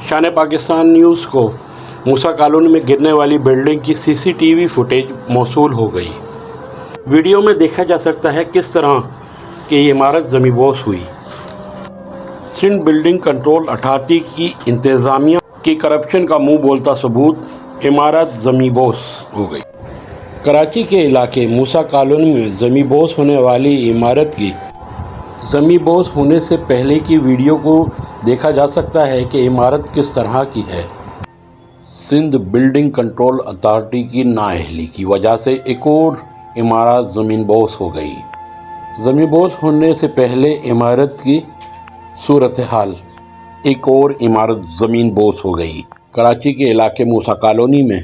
शान पाकिस्तान न्यूज़ को मूसा कॉलोनी में गिरने वाली बिल्डिंग की सीसीटीवी फुटेज मौसूल हो गई। वीडियो में देखा जा सकता है किस तरह की ये इमारत ज़मींबोस हुई। सिंध बिल्डिंग कंट्रोल अथॉरिटी की इंतज़ामिया की करप्शन का मुंह बोलता सबूत, इमारत ज़मींबोस हो गई। कराची के इलाके मूसा कॉलोनी में ज़मींबोस होने वाली इमारत की ज़मींबोस होने से पहले की वीडियो को देखा जा सकता है कि इमारत किस तरह की है। सिंध बिल्डिंग कंट्रोल अथॉरिटी की नाअहली की वजह से एक और इमारत ज़मींबोस हो गई। ज़मींबोस होने से पहले इमारत की सूरत हाल, एक और इमारत ज़मींबोस हो गई। कराची के इलाके मूसा कॉलोनी में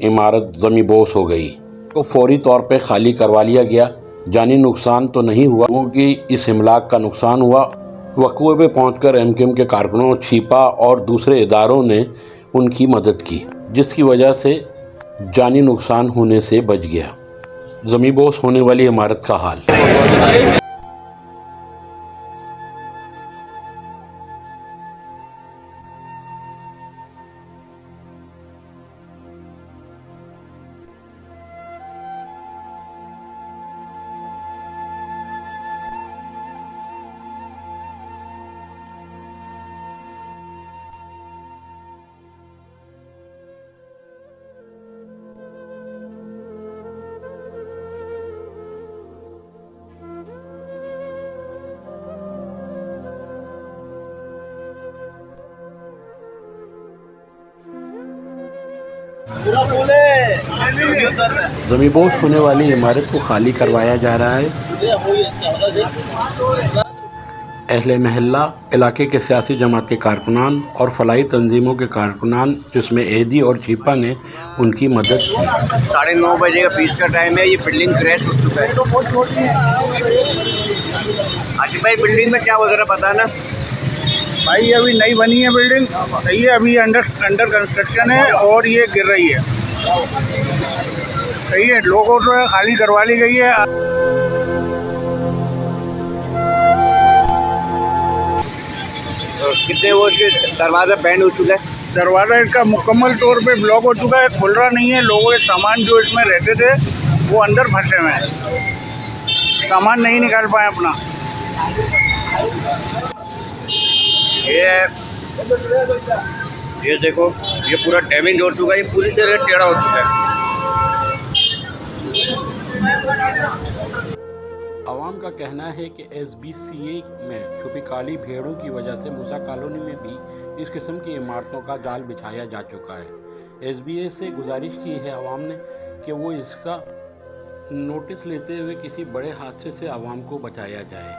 इमारत ज़मींबोस हो गई तो फौरी तौर पर खाली करवा लिया गया। जानी नुकसान तो नहीं हुआ क्योंकि इस इमलाक का नुकसान हुआ। वक़्वे पे पहुंचकर एमक्यूएम के कारकुनों, छिपा और दूसरे इदारों ने उनकी मदद की, जिसकी वजह से जानी नुकसान होने से बच गया। ज़मींबोस होने वाली इमारत का हाल। ज़मींबोस होने वाली इमारत को खाली करवाया जा रहा है। अहले महल्ला, इलाके के सियासी जमात के कारकुनान और फलाही तंजीमों के कारकुनान, जिसमें एदी और छिपा ने उनकी मदद की। 9:30 बजे का पीस का टाइम है। ये बिल्डिंग क्रैश हो चुका है। आशिफ भाई, बिल्डिंग में क्या वगैरह पता ना भाई? अभी नई बनी है बिल्डिंग, सही है, अभी अंडर कंस्ट्रक्शन है और ये गिर रही है। सही है, लोगों से खाली करवा ली गई है। कितने वो इसके दरवाज़ा बैंड हो चुका है? दरवाज़ा इसका मुकम्मल तौर पे ब्लॉक हो चुका है, खुल रहा नहीं है। लोगों के सामान जो इसमें रहते थे वो अंदर फंसे हुए हैं, सामान नहीं निकाल पाए अपना। ये देखो, ये पूरा डैमेज हो चुका है, ये पूरी तरह टेढ़ा हो चुका है। अवाम का कहना है कि SBCA में छुपी काली भेड़ों की वजह से मूसा कॉलोनी में भी इस किस्म की इमारतों का जाल बिछाया जा चुका है। SBA से गुजारिश की है अवाम ने कि वो इसका नोटिस लेते हुए किसी बड़े हादसे से अवाम को बचाया जाए।